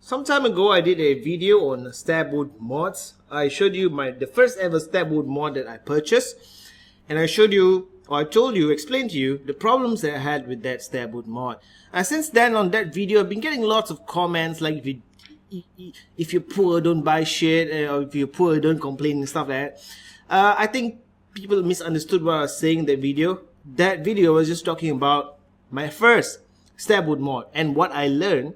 Some time ago, I did a video on Stabwood mods. I showed you the first ever Stabwood mod that I purchased, and I showed you, or I told you, explained to you the problems that I had with that Stabwood mod. And since then, on that video, I've been getting lots of comments like, if you're poor, don't buy shit, or if you're poor, don't complain and stuff like that. I think people misunderstood what I was saying in that video. That video was just talking about my first Stabwood mod and what I learned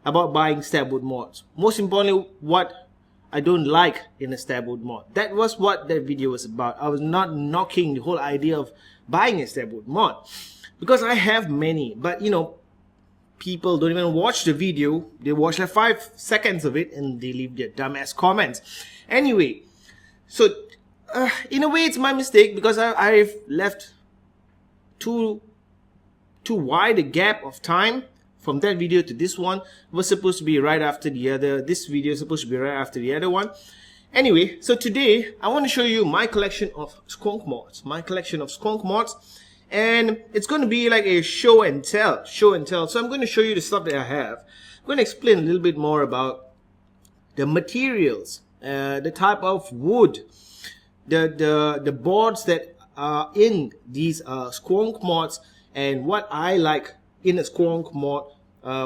about buying Stabwood mods. Most importantly, what I don't like in a Stabwood mod. That was what that video was about. I was not knocking the whole idea of buying a Stabwood mod, because I have many, but you know, people don't even watch the video. They watch like 5 seconds of it and they leave their dumbass comments. Anyway, so in a way it's my mistake, because I've left too wide a gap of time from that video to this one. It was supposed to be right after the other. This video is supposed to be right after the other one. Anyway, so today I want to show you my collection of Squonk mods. And it's going to be like a show and tell. So I'm going to show you the stuff that I have. I'm going to explain a little bit more about the materials, the type of wood, the boards that are in these Squonk mods, and what I like in a Squonk mod,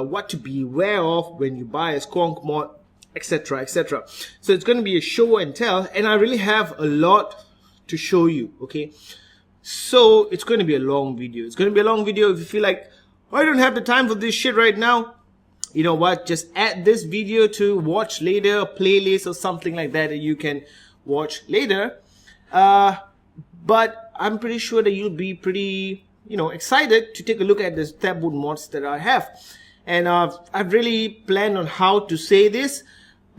what to beware of when you buy a Squonk mod, etc, etc. So it's going to be a show and tell, and I really have a lot to show you, okay? So it's going to be a long video. It's going to be a long video. If you feel like, I don't have the time for this shit right now, you know what, just add this video to watch later, a playlist or something like that you can watch later. But I'm pretty sure that you'll be pretty, you know, excited to take a look at the Stabwood mods that I have. And I've really planned on how to say this,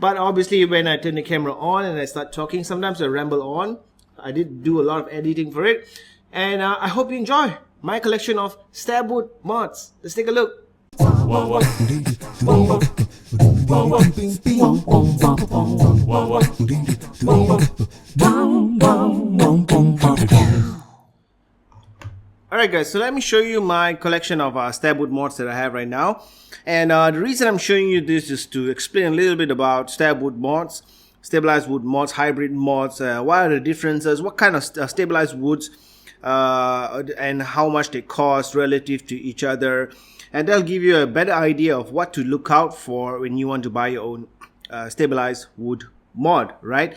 but obviously when I turn the camera on and I start talking, sometimes I ramble on. I did do a lot of editing for it, and I hope you enjoy my collection of Stabwood mods. Let's take a look. Alright guys, so let me show you my collection of Stabwood mods that I have right now. And the reason I'm showing you this is to explain a little bit about Stabwood mods, stabilized wood mods, hybrid mods, what are the differences, what kind of stabilized woods, and how much they cost relative to each other. And that'll give you a better idea of what to look out for when you want to buy your own stabilized wood mod, right?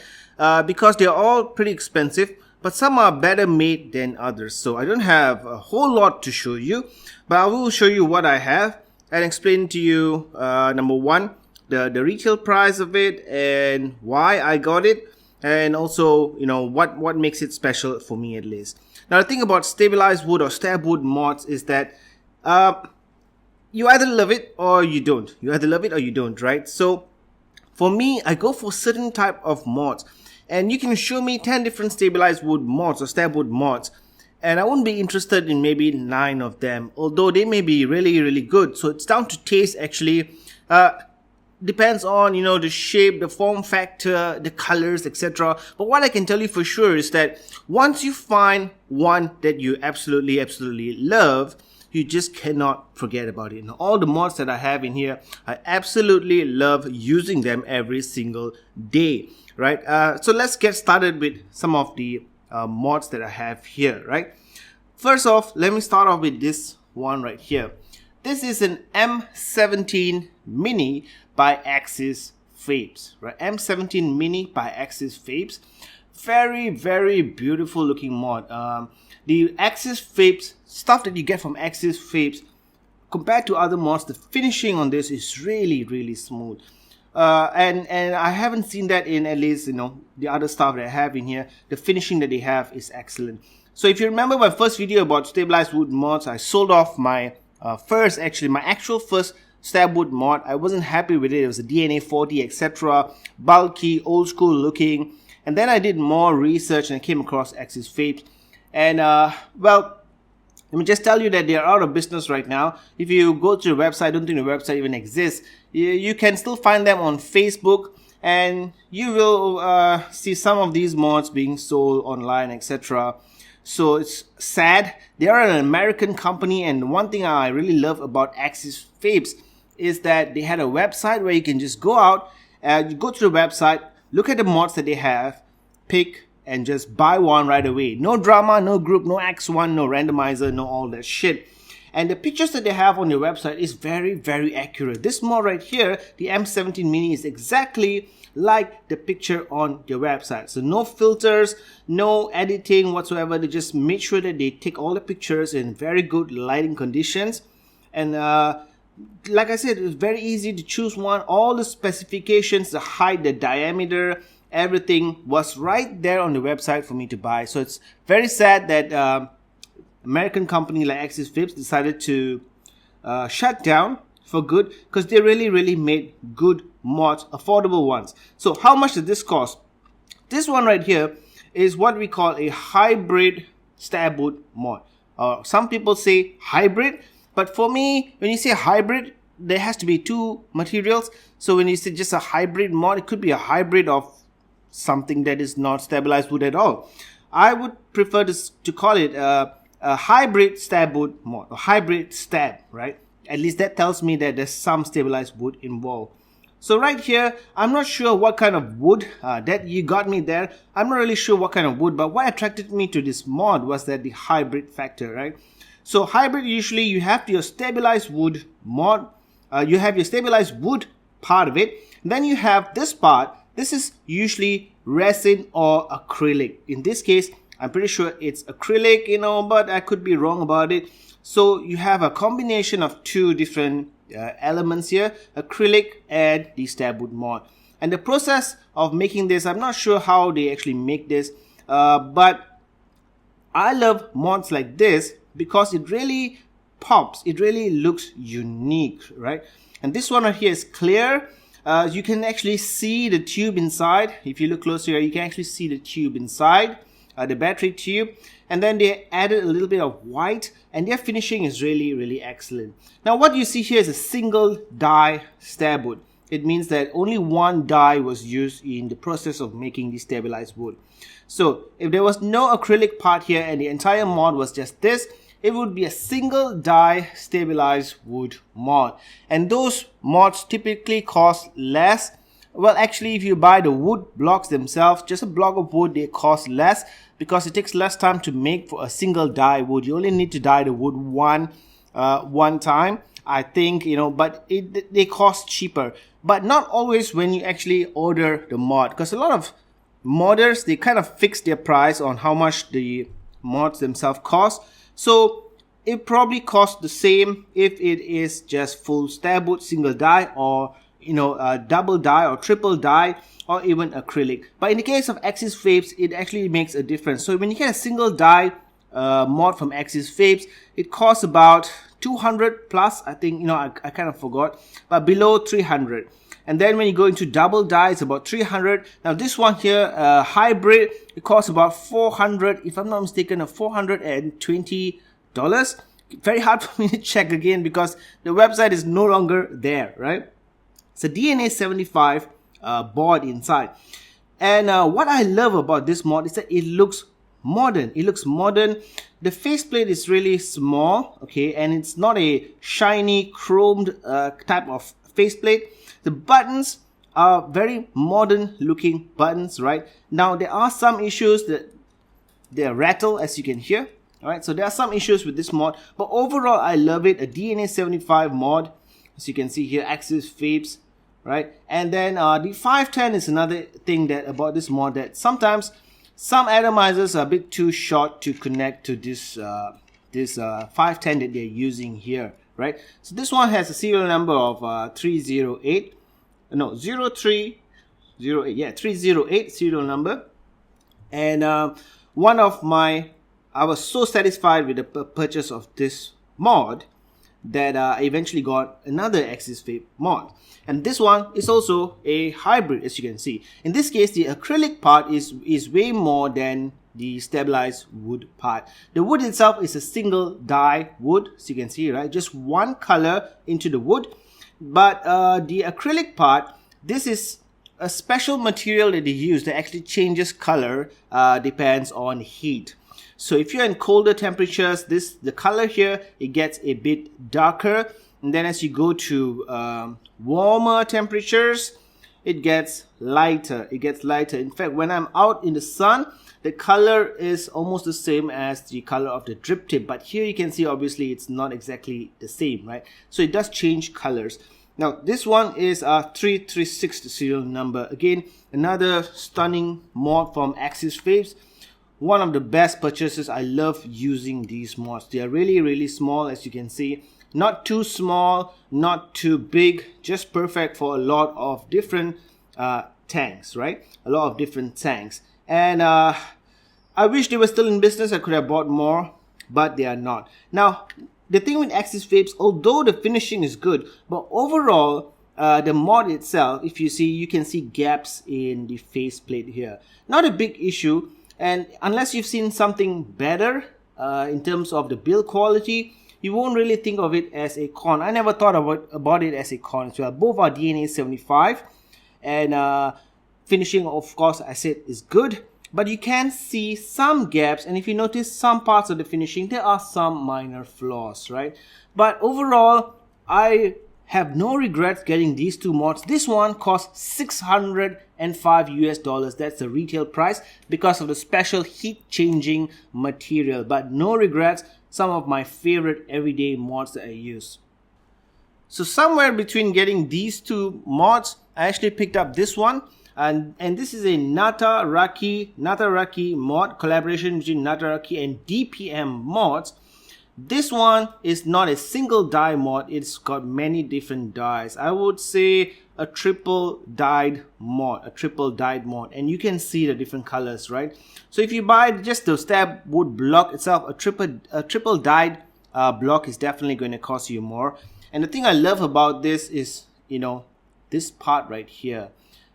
Because they're all pretty expensive, but some are better made than others. So I don't have a whole lot to show you, but I will show you what I have and explain to you, number one, the retail price of it and why I got it, and also, you know, what makes it special for me at least. Now the thing about stabilized wood or Stabwood mods is that you either love it or you don't. You either love it or you don't, right? So for me, I go for certain type of mods. And you can show me 10 different stabilized wood mods or Stabwood mods, and I wouldn't be interested in maybe 9 of them, although they may be really, really good. So it's down to taste actually. Depends on, you know, the shape, the form factor, the colors, etc. But what I can tell you for sure is that once you find one that you absolutely love, you just cannot forget about it. And all the mods that I have in here, I absolutely love using them every single day, right? So let's get started with some of the mods that I have here, right? First off, let me start off with this one right here. This is an M17 Mini by AxisVapes, right? M17 Mini by AxisVapes. Very, very beautiful looking mod. The AxisVapes stuff that you get from AxisVapes, compared to other mods, the finishing on this is really, really smooth. And I haven't seen that in, at least, you know, the other stuff that I have in here. The finishing that they have is excellent. So if you remember my first video about stabilized wood mods, I sold off my my actual first Stabwood mod. I wasn't happy with it. It was a DNA 40, etc. Bulky, old school looking. And then I did more research and I came across AxisVapes. And well, let me just tell you that they are out of business right now. If you go to the website, I don't think the website even exists. You can still find them on Facebook, and you will see some of these mods being sold online, etc. So it's sad. They are an American company, and one thing I really love about AxisVapes is that they had a website where you can just go out and you go to the website, look at the mods that they have, pick and just buy one right away. No drama, no group, no X1, no randomizer, no all that shit. And the pictures that they have on your website is very, very accurate. This mod right here, the M17 Mini, is exactly like the picture on your website. So no filters, no editing whatsoever. They just made sure that they take all the pictures in very good lighting conditions. And like I said, it's very easy to choose one. All the specifications, the height, the diameter, everything was right there on the website for me to buy. So it's very sad that American company like AxisVapes decided to shut down for good, because they really made good mods, affordable ones. So how much did this cost? This one right here is what we call a hybrid Stabwood mod. Some people say hybrid, but for me, when you say hybrid, there has to be two materials. So when you say just a hybrid mod, it could be a hybrid of something that is not stabilized wood at all. I would prefer to call it a hybrid Stabwood mod, or hybrid stab, right? At least that tells me that there's some stabilized wood involved. So right here, I'm not sure what kind of wood that you got me there. I'm not really sure what kind of wood, but what attracted me to this mod was that the hybrid factor, right? So hybrid, usually you have your stabilized wood mod, you have your stabilized wood part of it. Then you have this part. This is usually resin or acrylic. In this case, I'm pretty sure it's acrylic, you know, but I could be wrong about it. So you have a combination of two different elements here, acrylic and the Stabwood mod. And the process of making this, I'm not sure how they actually make this, but I love mods like this because it really pops. It really looks unique, right? And this one right here is clear. You can actually see the tube inside. If you look closer here, you can actually see the tube inside, the battery tube. And then they added a little bit of white, and their finishing is really excellent. Now what you see here is a single die Stabwood. It means that only one die was used in the process of making the stabilized wood. So if there was no acrylic part here and the entire mod was just this, it would be a single die stabilized wood mod. And those mods typically cost less. Well, actually, if you buy the wood blocks themselves, just a block of wood, they cost less because it takes less time to make for a single die wood. You only need to dye the wood one time, I think, you know, but they cost cheaper. But not always when you actually order the mod, because a lot of modders, they kind of fix their price on how much the mods themselves cost. So it probably costs the same if it is just full Stabwood single die, or you know, double die or triple die, or even acrylic. But in the case of AxisVapes, it actually makes a difference. So when you get a single die mod from AxisVapes, it costs about 200 plus, I think, you know, I kind of forgot, but below 300. And then when you go into double die, it's about 300. Now this one here, hybrid, it costs about 400, if I'm not mistaken, $420. Very hard for me to check again because the website is no longer there, right? It's a DNA 75 board inside. And what I love about this mod is that it looks modern. It looks modern. The faceplate is really small, okay, and it's not a shiny chromed type of faceplate. The buttons are very modern looking buttons, right? Now there are some issues that they rattle, as you can hear. Alright, so there are some issues with this mod, but overall I love it. A DNA 75 mod, as you can see here, AxisVapes, right? And then the 510 is another thing that about this mod, that sometimes some atomizers are a bit too short to connect to this 510 that they're using here, right? So this one has a serial number of 308, no 0308, yeah, 308 serial number. And I was so satisfied with the purchase of this mod that I eventually got another AxisVape mod. And this one is also a hybrid, as you can see. In this case, the acrylic part is way more than the stabilized wood part. The wood itself is a single die wood, as you can see, right? Just one color into the wood. But the acrylic part, this is a special material that they use that actually changes color, depends on heat. So if you're in colder temperatures, the color here, it gets a bit darker. and then as you go to warmer temperatures, it gets lighter. In fact, when I'm out in the sun, the color is almost the same as the color of the drip tip, but here you can see obviously it's not exactly the same, right? So it does change colors. Now this one is a 336 serial number. Again, another stunning mod from AxisVapes. One of the best purchases. I love using these mods. They are really small, as you can see. Not too small, not too big, just perfect for a lot of different tanks, right? A lot of different tanks. And I wish they were still in business. I could have bought more, but they are not. Now, the thing with AxisVapes, although the finishing is good, but overall, the mod itself, if you see, you can see gaps in the faceplate here. Not a big issue, and unless you've seen something better in terms of the build quality, you won't really think of it as a con. I never thought about it as a con as well. Both are DNA 75, and finishing, of course, I said, is good. But you can see some gaps, and if you notice some parts of the finishing, there are some minor flaws, right? But overall, I have no regrets getting these two mods. This one cost $605 US. That's the retail price because of the special heat changing material. But no regrets, some of my favorite everyday mods that I use. So somewhere between getting these two mods, I actually picked up this one. And this is a Nataraki mod, collaboration between Nataraki and DPM mods. This one is not a single dye mod, it's got many different dyes. I would say a triple dyed mod, and you can see the different colors, right? So if you buy just the Stabwood block itself, a triple dyed block is definitely going to cost you more. And the thing I love about this is, you know, this part right here.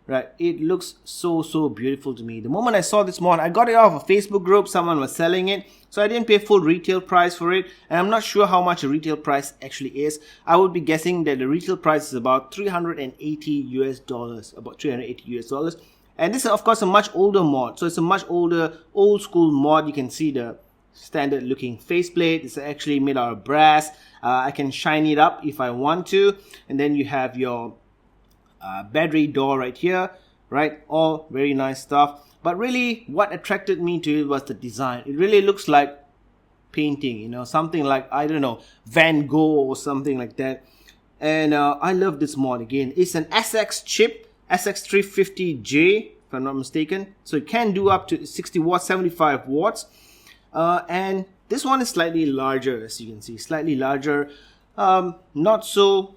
Right, it looks so beautiful to me. The moment I saw this mod, I got it off a Facebook group. Someone was selling it, so I didn't pay full retail price for it, and I'm not sure how much the retail price actually is. I would be guessing that the retail price is about $380 US, about $380 US. And this is of course a much older mod, so it's a much older, old school mod. You can see the standard looking faceplate. It's actually made out of brass. I can shine it up if I want to, and then you have your battery door right here, right? All very nice stuff. But really what attracted me to it was the design. It really looks like painting, you know, something like, I don't know, Van Gogh or something like that. And I love this mod. Again, it's an SX chip, SX350J if I'm not mistaken, so it can do up to 60 watts, 75 watts, and this one is slightly larger, as you can see, slightly larger. Not too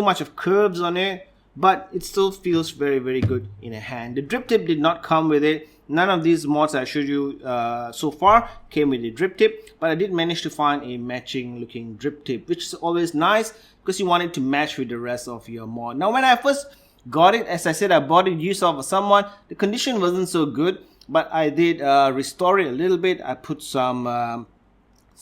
much of curves on it, but it still feels very good in a hand. The drip tip did not come with it. None of these mods I showed you so far came with a drip tip, but I did manage to find a matching looking drip tip, which is always nice because you want it to match with the rest of your mod. Now when I first got it, as I said, I bought it used off of someone. The condition wasn't so good, but I did restore it a little bit. I put some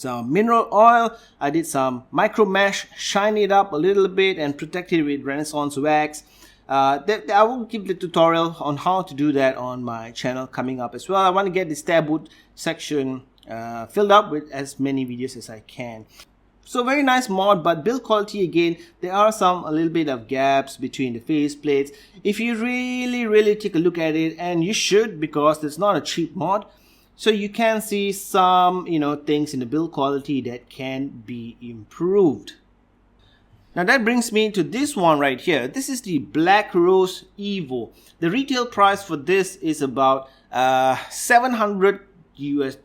mineral oil, I did some micro mesh, shine it up a little bit and protect it with Renaissance wax. I will give the tutorial on how to do that on my channel coming up as well. I want to get the Stabwood section filled up with as many videos as I can. So very nice mod, but build quality again, there are a little bit of gaps between the face plates. If you really take a look at it, and you should because it's not a cheap mod, so you can see some, things in the build quality that can be improved. Now that brings me to this one right here. This is the Blackrose Evo. The retail price for this is about $700 US.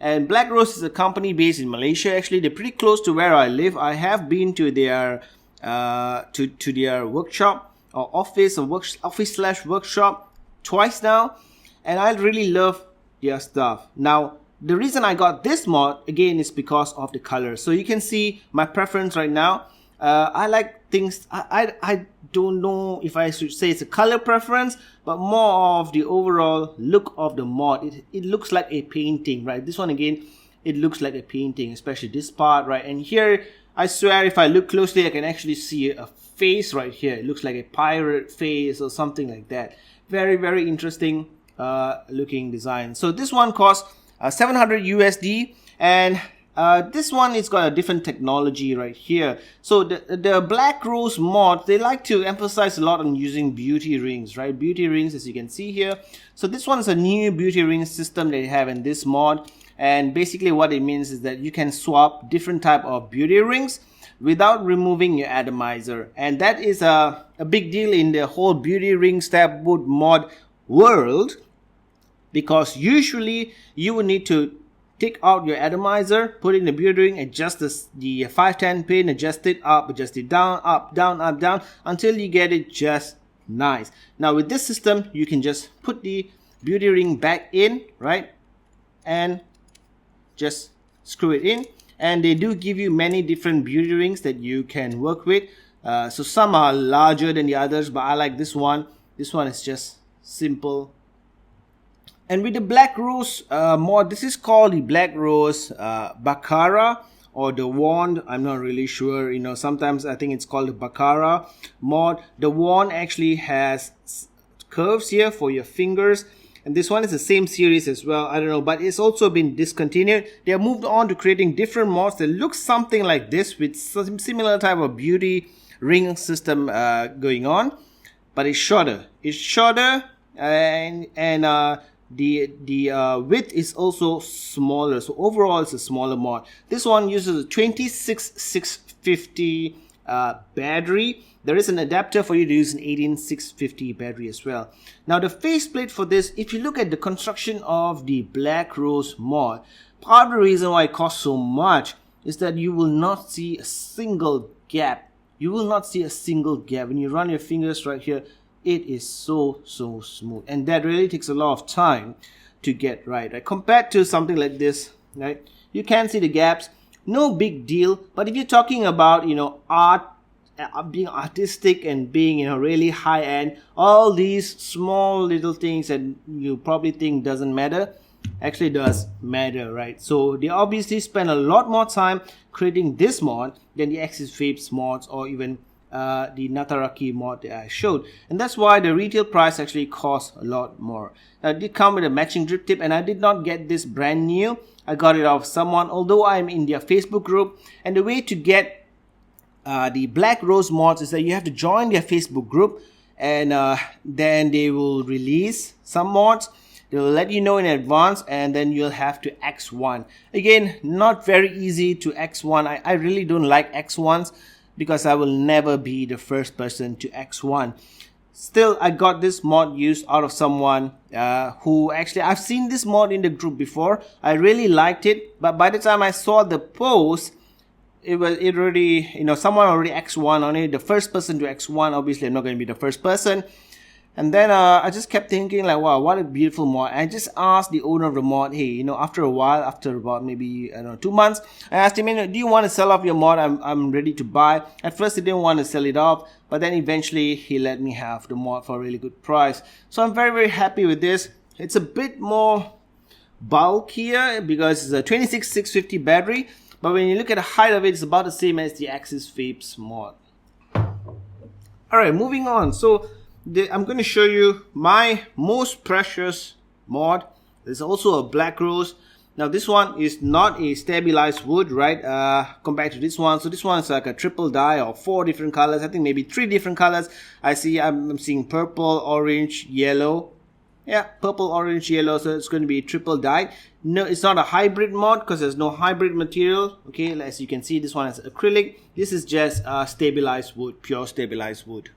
And Blackrose is a company based in Malaysia. Actually, they're pretty close to where I live. I have been to their to their workshop or office/workshop twice now, and I really love their stuff. Now, the reason I got this mod again is because of the color. So you can see my preference right now. I like things. I don't know if I should say it's a color preference, but more of the overall look of the mod. It looks like a painting, right? This one again, it looks like a painting, especially this part, right? And here, I swear, if I look closely, I can actually see a face right here. It looks like a pirate face or something like that. Very interesting looking design. So this one costs $700 USD, and This one is got a different technology right here. So the Blackrose mod, they like to emphasize a lot on using beauty rings, right? Beauty rings, as you can see here. So this one is a new beauty ring system they have in this mod. And basically what it means is that you can swap different type of beauty rings without removing your atomizer. And that is a big deal in the whole beauty ring Stabwood mod world, because usually you would need to take out your atomizer, put in the beauty ring, adjust the 510 pin, adjust it up, adjust it down, up, down, up, down, until you get it just nice. Now with this system, you can just put the beauty ring back in, right, and just screw it in. And they do give you many different beauty rings that you can work with. So some are larger than the others, but I like this one. This one is just simple. And with the Blackrose mod, this is called the Blackrose Baccara, or the wand. I'm not really sure. You know, sometimes I think it's called the Baccara mod. The wand actually has curves here for your fingers. And this one is the same series as well. I don't know, but it's also been discontinued. They have moved on to creating different mods that look something like this, with some similar type of beauty ring system going on, but it's shorter. It's shorter, and the width is also smaller. So overall, it's a smaller mod. This one uses a 26650 battery. There is an adapter for you to use an 18650 battery as well. Now the faceplate for this, if you look at the construction of the Blackrose mod, part of the reason why it costs so much is that you will not see a single gap. You will not see a single gap. When you run your fingers right here, it is so smooth, and that really takes a lot of time to get right? Compared to something like this, right? You can see the gaps, no big deal. But if you're talking about, you know, art, being artistic and being, you know, really high end, all these small little things that you probably think doesn't matter actually does matter, right? So they obviously spend a lot more time creating this mod than the AxisVapes mods, or even the Nataraki mod that I showed, and that's why the retail price actually costs a lot more. Now, it did come with a matching drip tip, and I did not get this brand new. I got it off someone, although I'm in their Facebook group. And the way to get the Blackrose mods is that you have to join their Facebook group, and then they will release some mods. They will let you know in advance, and then you'll have to X1. Again, not very easy to X1. I really don't like X1s, because I will never be the first person to X1. Still, I got this mod used out of someone who actually, I've seen this mod in the group before. I really liked it, but by the time I saw the post, it already, you know, someone already X1 on it. The first person to X1, obviously I'm not going to be the first person. And then I just kept thinking like, wow, what a beautiful mod. I just asked the owner of the mod, hey, you know, after a while, after about maybe, I don't know, 2 months, I asked him, do you want to sell off your mod? I'm ready to buy. At first he didn't want to sell it off, but then eventually he let me have the mod for a really good price. So I'm very happy with this. It's a bit more bulkier because it's a 26650 battery, but when you look at the height of it, it's about the same as the AxisVapes mod. Alright, moving on. So I'm going to show you my most precious mod. There's also a Blackrose. Now this one is not a stabilized wood, right, compared to this one. So this one is like a triple dye of 4 different colors. I think maybe 3 different colors. I'm seeing purple, orange, yellow. Yeah, purple, orange, yellow. So it's going to be triple dyed. No, it's not a hybrid mod because there's no hybrid material. Okay, as you can see, this one is acrylic. This is just stabilized wood, pure stabilized wood.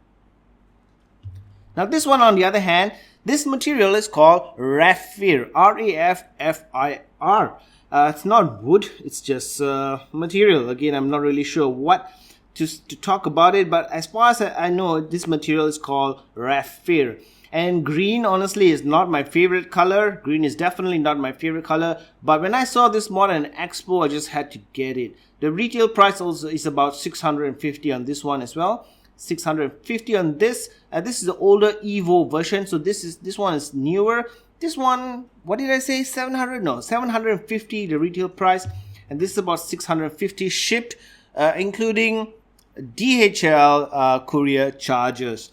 Now this one, on the other hand, this material is called Raffir, R-A-F-F-I-R. It's not wood, it's just material. Again, I'm not really sure what to talk about it, but as far as I know, this material is called Raffir. And green, honestly, is not my favorite color. Green is definitely not my favorite color. But when I saw this mod at an expo, I just had to get it. The retail price also is about 650 on this one as well. 650 on this. This is the older Evo version, so this one is newer. This one, what did I say, 700? No, 750 the retail price, and this is about 650 shipped, including DHL courier charges.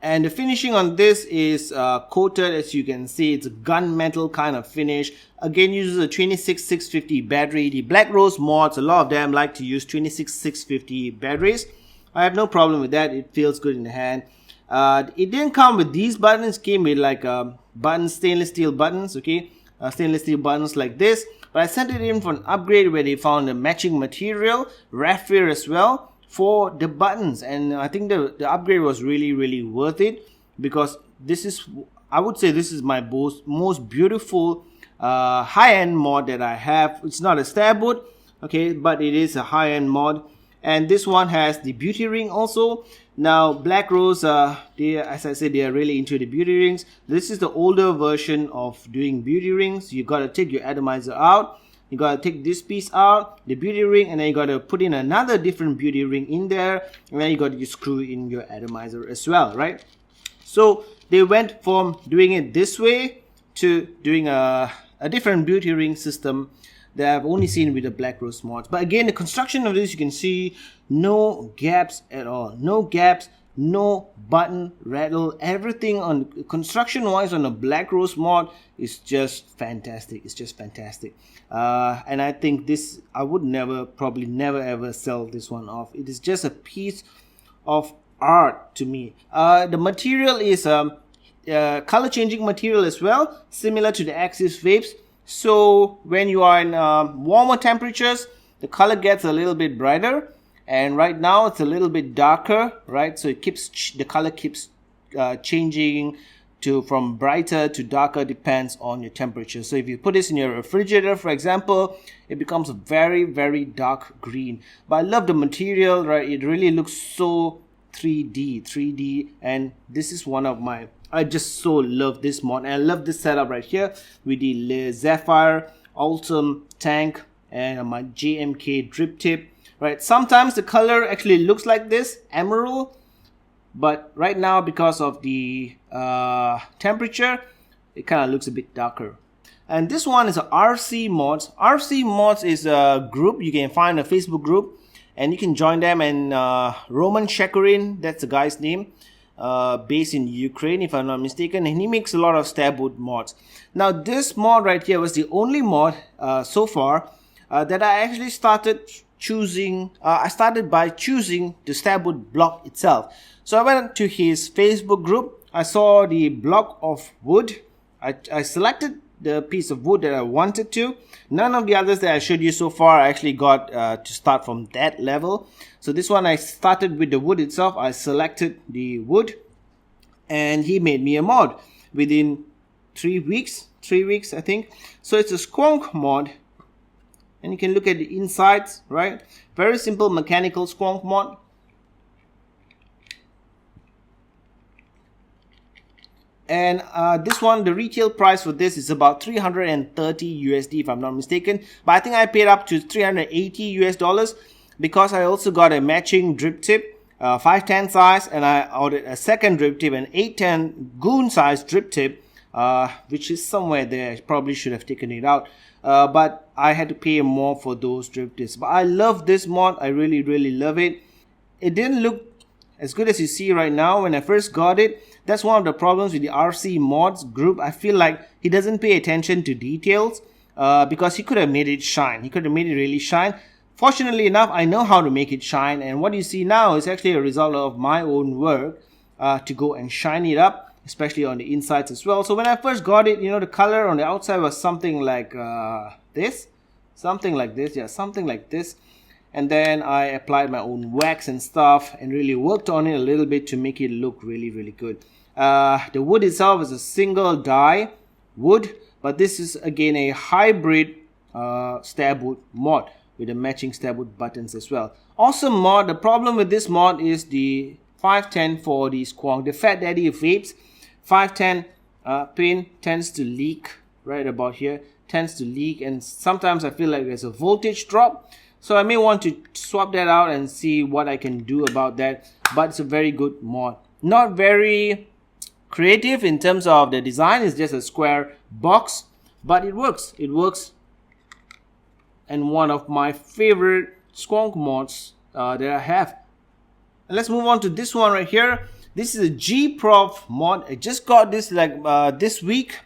And the finishing on this is coated, as you can see. It's a gunmetal kind of finish. Again, uses a 26650 battery. The Blackrose mods, a lot of them like to use 26650 batteries. I have no problem with that. It feels good in the hand. It didn't come with these buttons. It came with like buttons, stainless steel buttons, okay? Stainless steel buttons like this. But I sent it in for an upgrade where they found a matching material, Raffir as well, for the buttons. And I think the upgrade was really worth it, because this is, I would say this is my most beautiful high-end mod that I have. It's not a Stabwood, okay, but it is a high-end mod. And this one has the beauty ring also. Now Blackrose, as I said, they are really into the beauty rings. This is the older version of doing beauty rings. You gotta take your atomizer out, you gotta take this piece out, the beauty ring, and then you gotta put in another different beauty ring in there, and then you gotta screw in your atomizer as well, right? So they went from doing it this way to doing a different beauty ring system that I've only seen with the Blackrose mods. But again, the construction of this, you can see no gaps at all. No gaps, no button rattle. Everything on construction wise on the Blackrose mod is just fantastic. It's just fantastic. And I think this, I would probably never ever sell this one off. It is just a piece of art to me. The material is color changing material as well, similar to the AxisVapes. So when you are in warmer temperatures, the color gets a little bit brighter, and right now it's a little bit darker, right? So it keeps the color keeps changing from brighter to darker, depends on your temperature. So if you put this in your refrigerator, for example, it becomes a very dark green. But I love the material, right? It really looks so 3D, and this is one of my, I just so love this mod, and I love this setup right here with the Zephyr Ultim tank and my JMK drip tip, right? Sometimes the color actually looks like this, emerald, but right now because of the temperature, it kind of looks a bit darker. And this one is a RC Mods. RC Mods is a group you can find, a Facebook group, and you can join them. And Roman Shekarin, that's the guy's name, based in Ukraine if I'm not mistaken, and he makes a lot of Stabwood mods. Now this mod right here was the only mod so far that I actually started choosing. I started by choosing the Stabwood block itself. So I went to his Facebook group, I saw the block of wood, I selected the piece of wood that I wanted to. None of the others that I showed you so far I actually got to start from that level. So this one I started with the wood itself. I selected the wood, and he made me a mod within 3 weeks I think. So it's a Squonk mod, and you can look at the insides, right? Very simple mechanical Squonk mod. And this one, the retail price for this is about 330 USD if I'm not mistaken, but I think I paid up to 380 US dollars because I also got a matching drip tip, 510 size, and I ordered a second drip tip, an 810 goon size drip tip, which is somewhere there. I probably should have taken it out, but I had to pay more for those drip tips. But I love this mod. I really love it. It didn't look as good as you see right now when I first got it. That's one of the problems with the RC Mods group. I feel like he doesn't pay attention to details because he could have made it shine. He could have made it really shine. Fortunately enough, I know how to make it shine, and what you see now is actually a result of my own work to go and shine it up, especially on the insides as well. So when I first got it, you know, the color on the outside was something like this. Something like this, yeah, something like this. And then I applied my own wax and stuff and really worked on it a little bit to make it look really good. The wood itself is a single dye wood, but this is again a hybrid Stabwood mod with the matching Stabwood buttons as well. Awesome mod. The problem with this mod is the 510 for the Squonk, the Fat Daddy of vapes. 510 pin tends to leak right about here, tends to leak, and sometimes I feel like there's a voltage drop. So I may want to swap that out and see what I can do about that. But it's a very good mod. Not very creative in terms of the design. It's just a square box, but it works. It works. And one of my favorite Squonk mods that I have. And let's move on to this one right here. This is a GProv mod. I just got this like this week.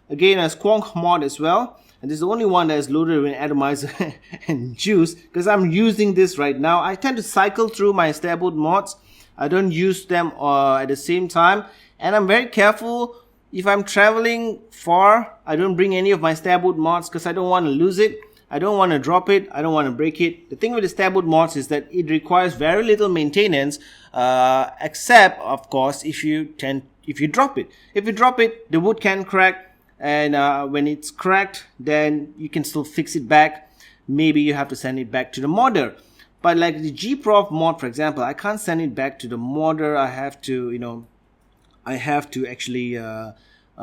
Again, a Squonk mod as well. And this is the only one that is loaded with atomizer and juice, because I'm using this right now. I tend to cycle through my Stabwood mods. I don't use them at the same time. And I'm very careful. If I'm traveling far, I don't bring any of my Stabwood mods because I don't want to lose it. I don't want to drop it. I don't want to break it. The thing with the Stabwood mods is that it requires very little maintenance, except of course if you drop it. If you drop it, the wood can crack, and when it's cracked, then you can still fix it back. Maybe you have to send it back to the modder. But like the GProv mod, for example, I can't send it back to the modder. I have to, actually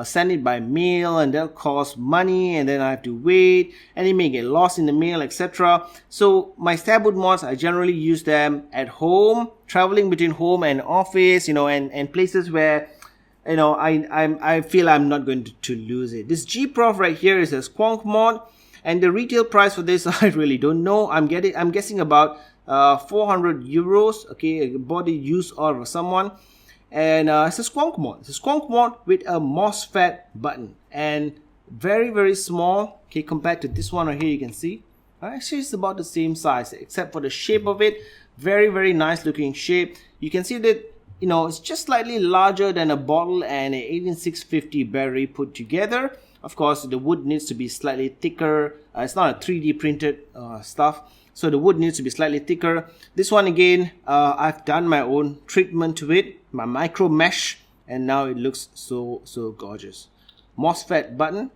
send it by mail, and that'll cost money, and then I have to wait, and it may get lost in the mail, etc. So my Stabwood mods, I generally use them at home, traveling between home and office, and places where I feel I'm not going to lose it. This GProv right here is a Squonk mod, and the retail price for this I really don't know. I'm guessing about 400 euros. Okay, I bought it used out of someone. And it's a Squonk mod. It's a Squonk mod with a MOSFET button, and very, very small. Okay, compared to this one right here, you can see. Actually, it's about the same size, except for the shape of it. Very, very nice looking shape. You can see that it's just slightly larger than a bottle and a 18650 battery put together. Of course, the wood needs to be slightly thicker. It's not a 3D printed stuff. So the wood needs to be slightly thicker. This one again, I've done my own treatment to it, my micro mesh, and now it looks so gorgeous. MOSFET button.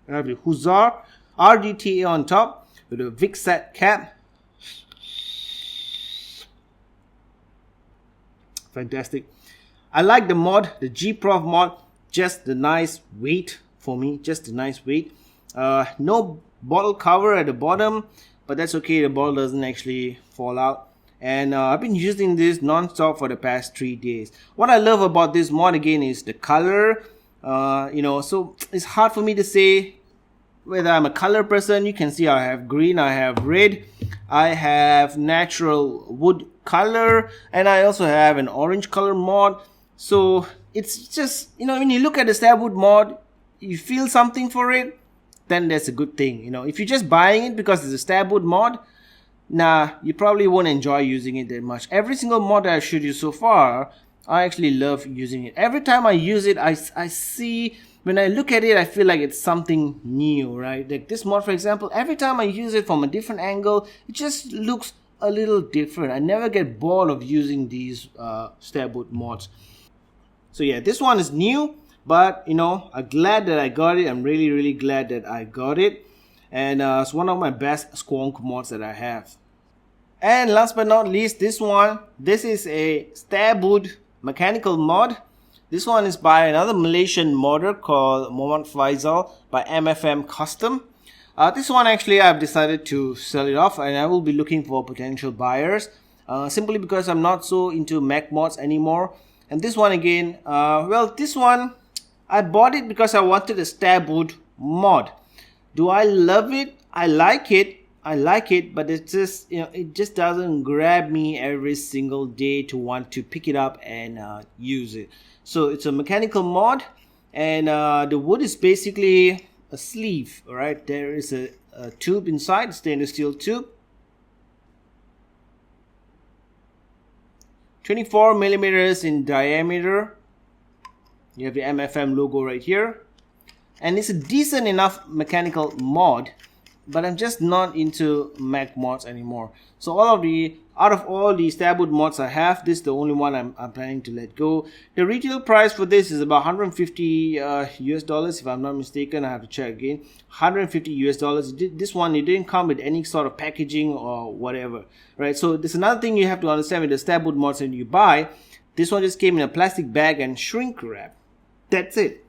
I have the Hussar RDTA on top with a VIC-set cap. Fantastic. I like the mod, the GProv mod, just the nice weight. For me, just a nice weight. No bottle cover at the bottom, but that's okay. The bottle doesn't actually fall out. And I've been using this non-stop for the past 3 days. What I love about this mod again is the color. So it's hard for me to say whether I'm a color person. You can see I have green, I have red, I have natural wood color, and I also have an orange color mod. So it's just, when you look at the Stabwood mod, you feel something for it, then that's a good thing. If you're just buying it because it's a Stabwood mod, nah, you probably won't enjoy using it that much. Every single mod that I've showed you so far, I actually love using it. Every time I use it, I see, when I look at it, I feel like it's something new, right? Like this mod, for example, every time I use it from a different angle, it just looks a little different. I never get bored of using these Stabwood mods. So yeah, this one is new. But I'm glad that I got it. I'm really, really glad that I got it. And it's one of my best Squonk mods that I have. And last but not least, this one. This is a Stabwood mechanical mod. This one is by another Malaysian modder called Muhammad Faisal by MFM Custom. This one actually I've decided to sell it off, and I will be looking for potential buyers. Simply because I'm not so into mech mods anymore. And this one again, this one, I bought it because I wanted a Stabwood mod. Do I love it? I like it, but it's just, it just doesn't grab me every single day to want to pick it up and use it. So it's a mechanical mod, and the wood is basically a sleeve. All right, there is a tube inside, stainless steel tube. 24 millimeters in diameter. You have the MFM logo right here, and it's a decent enough mechanical mod, but I'm just not into mech mods anymore. So out of all the Stabwood mods I have, this is the only one I'm planning to let go. The retail price for this is about 150 US dollars, if I'm not mistaken. I have to check again. 150 US dollars. This one, it didn't come with any sort of packaging or whatever, right? So there's another thing you have to understand with the Stabwood mods that you buy. This one just came in a plastic bag and shrink wrap. That's it.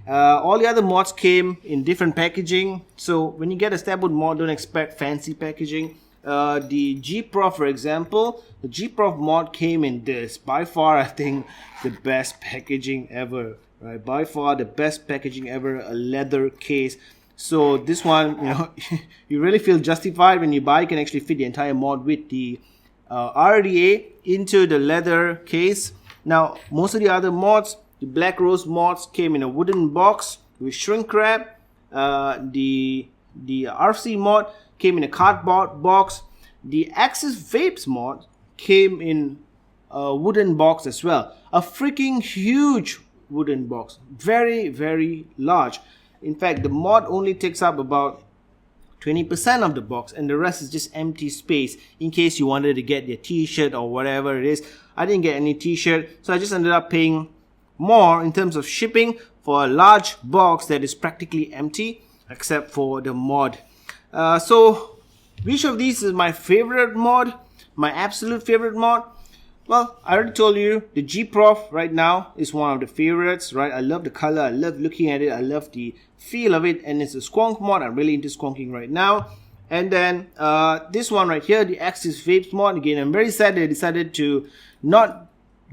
All the other mods came in different packaging. So when you get a Stabwood mod, don't expect fancy packaging. The GProv, for example, the GProv mod came in this. By far, I think the best packaging ever. Right? By far the best packaging ever. A leather case So this one, you really feel justified when you buy. You can actually fit the entire mod with the RDA into the leather case. Now, most of the other mods, the Blackrose mods, came in a wooden box with shrink wrap. The RC mod came in a cardboard box. The AxisVapes mod came in a wooden box as well. A freaking huge wooden box. Very, very large. In fact, the mod only takes up about 20% of the box, and the rest is just empty space in case you wanted to get your t-shirt or whatever it is. I didn't get any t-shirt, so I just ended up paying more in terms of shipping for a large box that is practically empty except for the mod. So which of these is my favorite mod? My absolute favorite mod? Well, I already told you the GProv right now is one of the favorites, right? I love the color, I love looking at it, I love the feel of it, and it's a Squonk mod. I'm really into squonking right now. And then this one right here, the AxisVapes mod. Again, I'm very sad they decided to not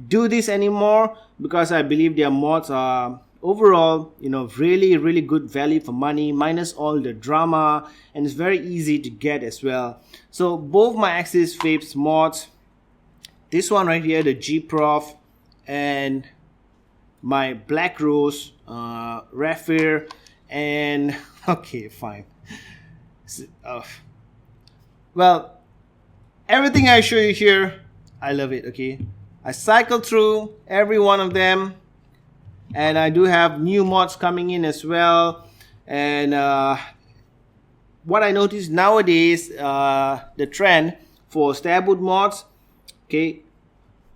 do this anymore because I believe their mods are overall, really, really good value for money, minus all the drama, and it's very easy to get as well. So both my AxisVapes mods, this one right here, the GProv, and my Blackrose Raffir, and okay, fine. Well, everything I show you here, I love it. Okay, I cycled through every one of them, and I do have new mods coming in as well. And what I noticed nowadays, the trend for Stabwood mods. Okay,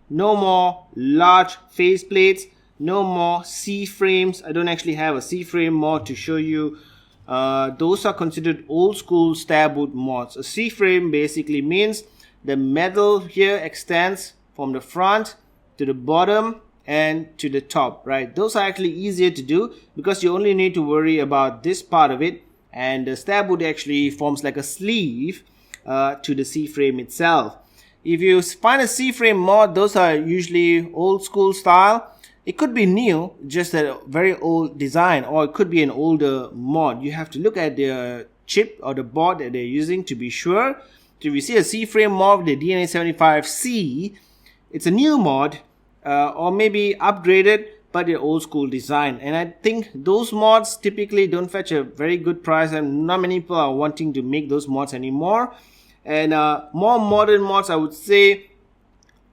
no more large faceplates, no more C-frames. I don't actually have a C-frame mod to show you. Those are considered old school Stabwood mods. A C-frame basically means the metal here extends from the front to the bottom and to the top, right? Those are actually easier to do because you only need to worry about this part of it, and the Stabwood actually forms like a sleeve to the C-frame itself. If you find a C-frame mod, those are usually old school style. It could be new, just a very old design, or it could be an older mod. You have to look at the chip or the board that they're using to be sure. So if you see a C-frame mod, the DNA75C, it's a new mod, or maybe upgraded, but the old school design. And I think those mods typically don't fetch a very good price, and not many people are wanting to make those mods anymore. And more modern mods, I would say,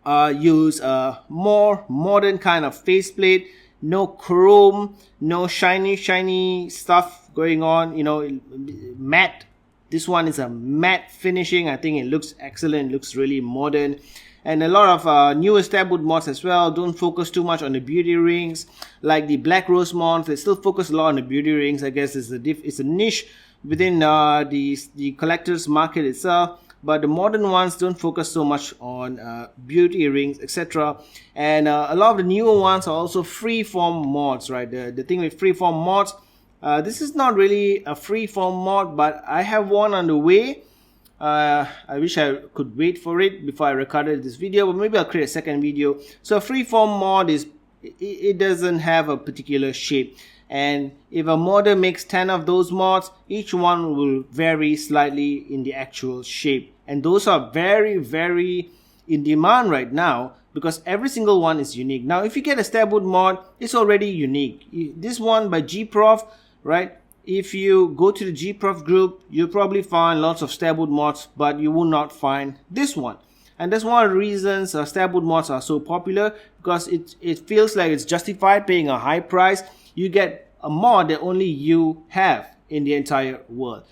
use a more modern kind of faceplate. No chrome, no shiny stuff going on. Matte. This one is a matte finishing. I think it looks excellent. It looks really modern. And a lot of newer Stabwood mods as well don't focus too much on the beauty rings. Like the Blackrose mods, they still focus a lot on the beauty rings. I guess it's a niche within the collector's market itself. But the modern ones don't focus so much on beauty rings, etc. And a lot of the newer ones are also freeform mods, right? The thing with freeform mods, this is not really a freeform mod, but I have one on the way. I wish I could wait for it before I recorded this video, but maybe I'll create a second video. So a freeform mod is, it doesn't have a particular shape. And if a modder makes 10 of those mods, each one will vary slightly in the actual shape. And those are very, very in demand right now because every single one is unique. Now, if you get a Stabwood mod, it's already unique. This one by GProv, right? If you go to the GProv group, you'll probably find lots of Stabwood mods, but you will not find this one. And that's one of the reasons Stabwood mods are so popular, because it feels like it's justified paying a high price. You get a mod that only you have in the entire world.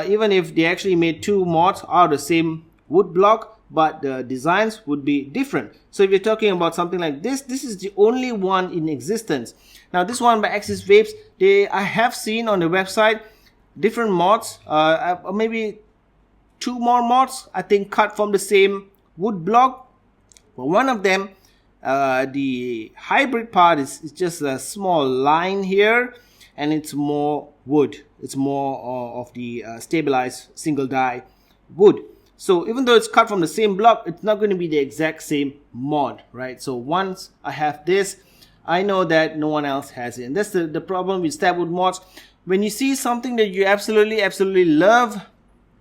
Even if they actually made two mods out of the same wood block, but the designs would be different. So if you're talking about something like this, this is the only one in existence. Now this one by AxisVapes, I have seen on the website different mods, maybe two more mods, I think, cut from the same wood block. But one of them, the hybrid part is just a small line here, and it's more wood. It's more of the stabilized single die wood. So even though it's cut from the same block, it's not going to be the exact same mod, right? So once I have this, I know that no one else has it. And that's the problem with Stabwood mods. when you see something that you absolutely love,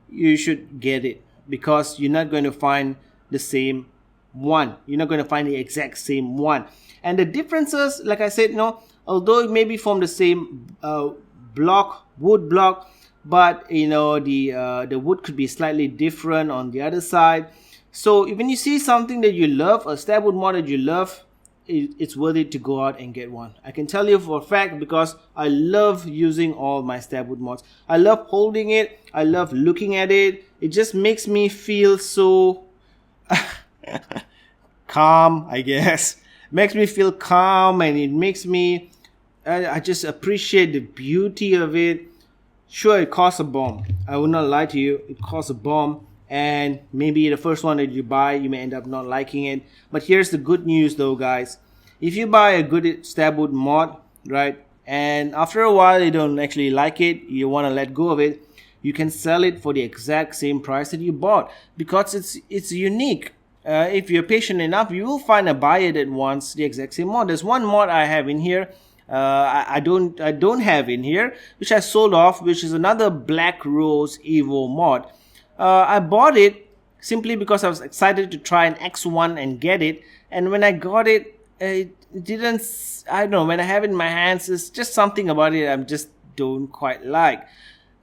you should get it, because you're not going to find the same one. You're not going to find the exact same one. And the differences, like I said, although it may be from the same wood block, but the wood could be slightly different on the other side. So when you see something that you love, a Stabwood mod that you love, it's worth it to go out and get one. I can tell you for a fact, because I love using all my Stabwood mods. I love holding it. I love looking at it. It just makes me feel so calm, I guess. Makes me feel calm, and it makes me, I just appreciate the beauty of it. Sure, it costs a bomb. I will not lie to you. It costs a bomb. And maybe the first one that you buy, you may end up not liking it. But here's the good news though, guys. If you buy a good Stabwood mod, right, and after a while you don't actually like it, you want to let go of it, you can sell it for the exact same price that you bought, because it's unique. If you're patient enough, you will find a buyer that wants the exact same mod. There's one mod I have in here. I don't have in here, which I sold off, which is another Blackrose Evo mod. I bought it simply because I was excited to try an X1 and get it, and when I got it, it didn't, I don't know, when I have it in my hands, it's just something about it I just don't quite like.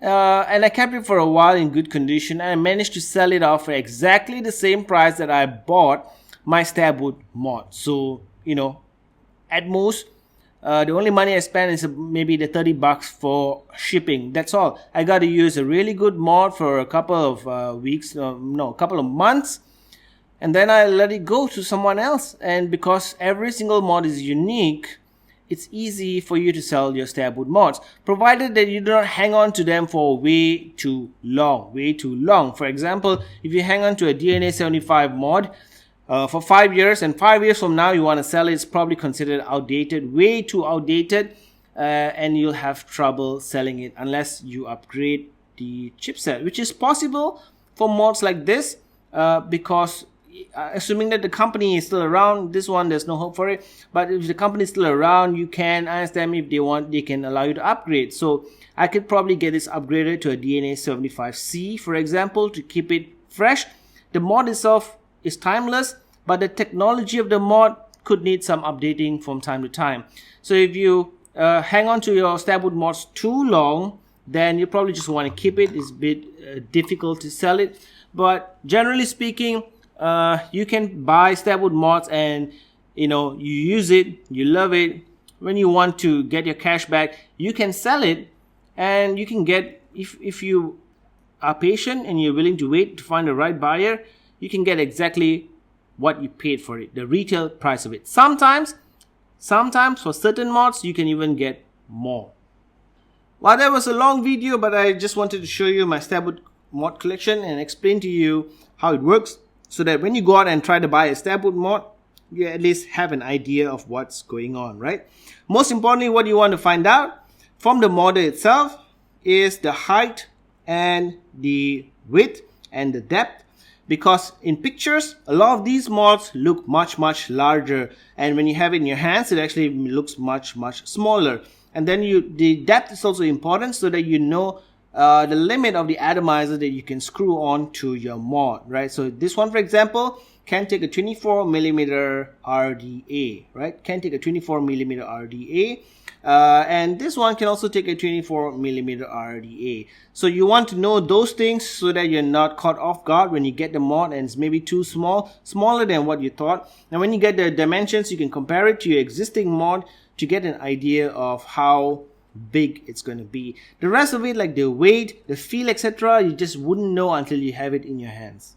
And I kept it for a while in good condition, and I managed to sell it off for exactly the same price that I bought my Stabwood mod. So, at most, the only money I spent is maybe the $30 for shipping. That's all. I got to use a really good mod for a couple of weeks, a couple of months, and then I let it go to someone else. And because every single mod is unique, it's easy for you to sell your Stabwood mods, provided that you do not hang on to them for way too long. For example, if you hang on to a DNA 75 mod for 5 years, and 5 years from now you want to sell it, it's probably considered outdated, way too outdated, and you'll have trouble selling it unless you upgrade the chipset, which is possible for mods like this, because assuming that the company is still around. This one, there's no hope for it, but if the company is still around, you can ask them if they want, they can allow you to upgrade. So I could probably get this upgraded to a DNA 75C, for example, to keep it fresh. The mod itself is timeless, but the technology of the mod could need some updating from time to time. So if you hang on to your Stabwood mods too long, then you probably just want to keep it. It's a bit difficult to sell it, but generally speaking, you can buy Stabwood mods and you use it, you love it. When you want to get your cash back, you can sell it, and you can get, if you are patient and you're willing to wait to find the right buyer, you can get exactly what you paid for it, the retail price of it. Sometimes for certain mods, you can even get more. Well, that was a long video, but I just wanted to show you my Stabwood mod collection and explain to you how it works, so that when you go out and try to buy a Stabwood mod, you at least have an idea of what's going on, right? Most importantly, what you want to find out from the model itself is the height and the width and the depth, because in pictures, a lot of these mods look much larger, and when you have it in your hands, it actually looks much smaller. And then the depth is also important, so that you know the limit of the atomizer that you can screw on to your mod, right? So this one, for example, can take a 24mm RDA, right? Can take a 24mm RDA. And this one can also take a 24mm RDA. So you want to know those things so that you're not caught off guard when you get the mod and it's maybe too small, smaller than what you thought. And when you get the dimensions, you can compare it to your existing mod to get an idea of how big it's going to be. The rest of it, like the weight, the feel, etc., you just wouldn't know until you have it in your hands.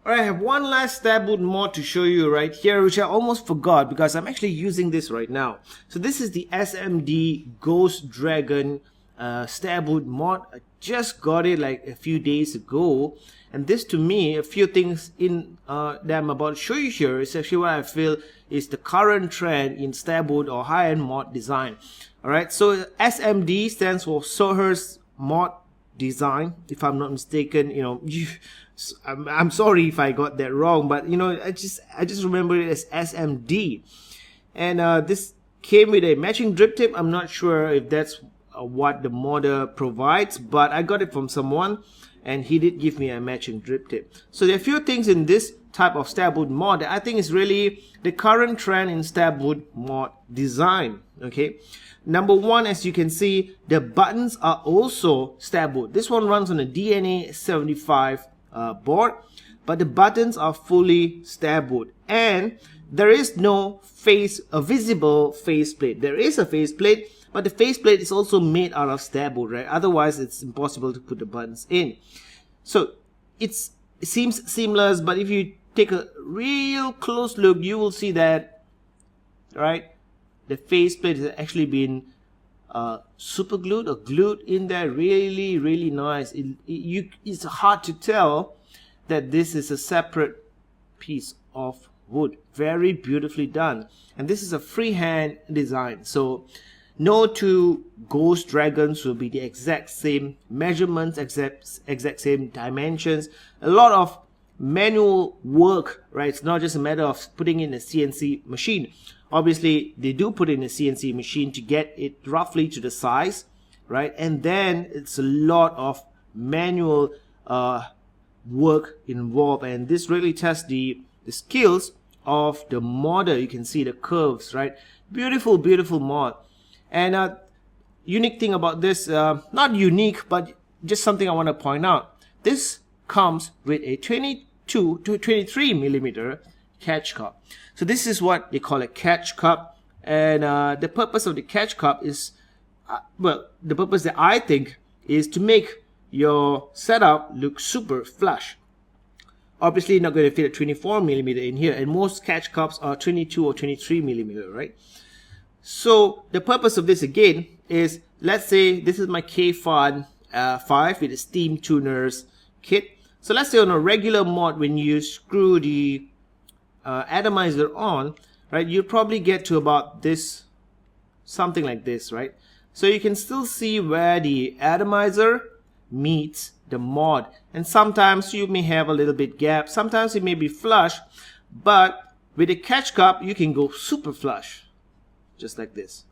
Alright, I have one last Stabwood mod to show you right here, which I almost forgot because I'm actually using this right now. So this is the SMD Ghost Dragon Stabwood mod. I just got it like a few days ago, and this, to me, a few things in that I'm about to show you here is actually what I feel is the current trend in Stabwood or high-end mod design. Alright, so SMD stands for Sohur's Mod Design, if I'm not mistaken. I'm sorry if I got that wrong, but I just remember it as SMD. And this came with a matching drip tip. I'm not sure if that's what the modder provides, but I got it from someone and he did give me a matching drip tip. So there are a few things in this type of Stabwood mod that I think is really the current trend in Stabwood mod design. Okay, number one, as you can see, the buttons are also Stabwood. This one runs on a DNA 75 board, but the buttons are fully Stabwood, and there is no visible faceplate. There is a faceplate, but the faceplate is also made out of Stabwood, right? Otherwise, it's impossible to put the buttons in. So it seems seamless, but if you take a real close look, you will see that, right, the faceplate has actually been super glued or glued in there. Really nice. It's hard to tell that this is a separate piece of wood. Very beautifully done, and this is a freehand design, so no two Ghost Dragons will be the exact same measurements, exact same dimensions. A lot of manual work, right? It's not just a matter of putting in a CNC machine. Obviously they do put in a CNC machine to get it roughly to the size, right? And then it's a lot of manual work involved, and this really tests the skills of the modder. You can see the curves, right? Beautiful mod. And unique thing about this, not unique, but just something I want to point out, this comes with a 22 to 23 millimeter catch cup. So this is what they call a catch cup, and the purpose of the catch cup is, well, the purpose that I think is to make your setup look super flush. Obviously you're not going to fit a 24 millimeter in here, and most catch cups are 22 or 23 millimeter, right? So the purpose of this again is, let's say this is my K-Fun 5 with a steam tuners kit. So let's say on a regular mod, when you screw the atomizer on, right, you probably get to about this, something like this, right? So you can still see where the atomizer meets the mod, and sometimes you may have a little bit gap, sometimes it may be flush, but with a catch cup you can go super flush, just like this.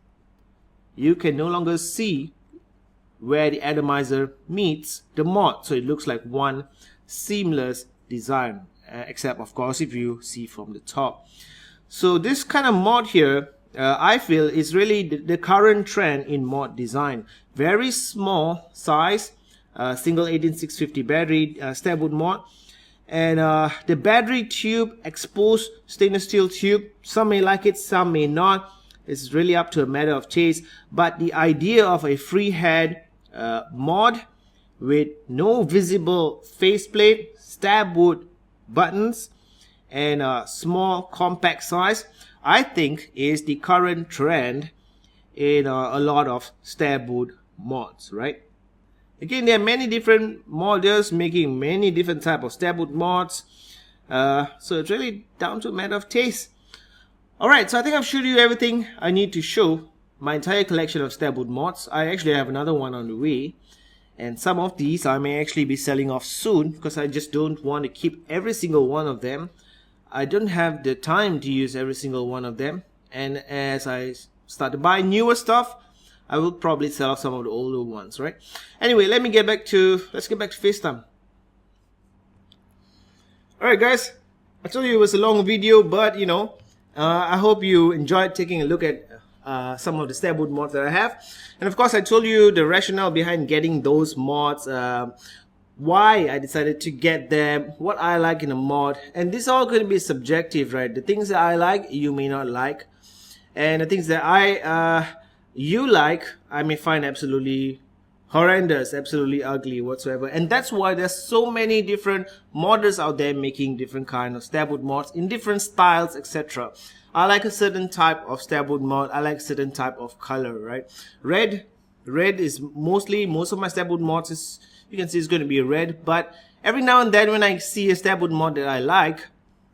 You can no longer see where the atomizer meets the mod, so it looks like one seamless design, except of course if you see from the top. So this kind of mod here, I feel is really the current trend in mod design. Very small size, single 18650 battery Stabwood mod, and the battery tube, exposed stainless steel tube. Some may like it, some may not. It's really up to a matter of taste, but the idea of a freehand mod with no visible faceplate, Stabwood buttons, and a small compact size, I think is the current trend in a lot of Stabwood mods, right? Again, there are many different modders making many different type of Stabwood mods, so it's really down to a matter of taste. Alright, so I think I've showed you everything I need to show my entire collection of Stabwood mods. I actually have another one on the way, and some of these I may actually be selling off soon because I just don't want to keep every single one of them. I don't have the time to use every single one of them, and as I start to buy newer stuff, I will probably sell off some of the older ones, right? Anyway, let's get back to FaceTime. Alright guys, I told you it was a long video, but you know, I hope you enjoyed taking a look at some of the Stabwood mods that I have. And of course I told you the rationale behind getting those mods, why I decided to get them, what I like in a mod, and this is all going to be subjective, right? The things that I like, you may not like, and the things that you like, I may find absolutely horrendous, absolutely ugly whatsoever. And that's why there's so many different modders out there making different kind of Stabwood mods in different styles, etc. I like a certain type of Stabwood mod, I like a certain type of color, right? Red is most of my Stabwood mods is, you can see it's going to be red, but every now and then when I see a Stabwood mod that I like,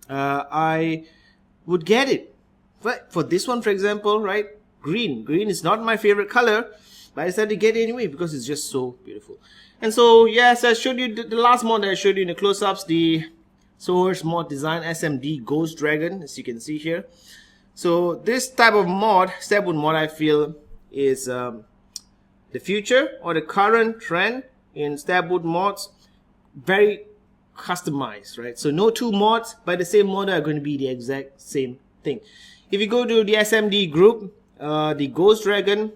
I would get it. But for this one, for example, right? Green is not my favorite color, but I decided to get it anyway because it's just so beautiful. And so yes, I showed you the last mod that I showed you in the close-ups, the Source mod design SMD Ghost Dragon, as you can see here. So this type of mod, Stabwood mod, I feel is the future or the current trend in Stabwood mods, very customized, right? So no two mods by the same model are going to be the exact same thing. If you go to the SMD group, the Ghost Dragon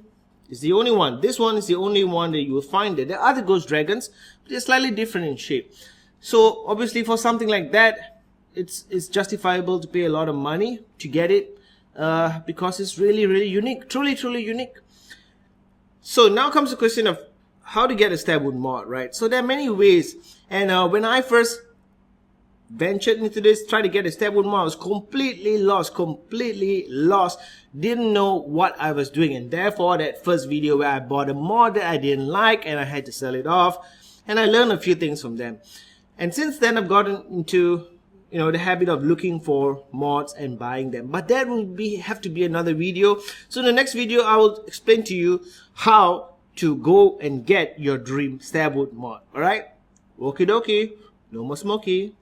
is the only one. This one is the only one that you will find there. There are other Ghost Dragons, but they're slightly different in shape. So obviously for something like that, it's justifiable to pay a lot of money to get it, because it's really unique, truly unique. So now comes the question of how to get a Stabwood mod, right? So there are many ways, and when I first ventured into this, tried to get a Stabwood mod, I was completely lost, didn't know what I was doing, and therefore that first video where I bought a mod that I didn't like and I had to sell it off, and I learned a few things from them. And since then I've gotten into, you know, the habit of looking for mods and buying them, but that will have to be another video. So in the next video I will explain to you how to go and get your dream Stabwood mod. Alright? Okie dokie, no more smoky.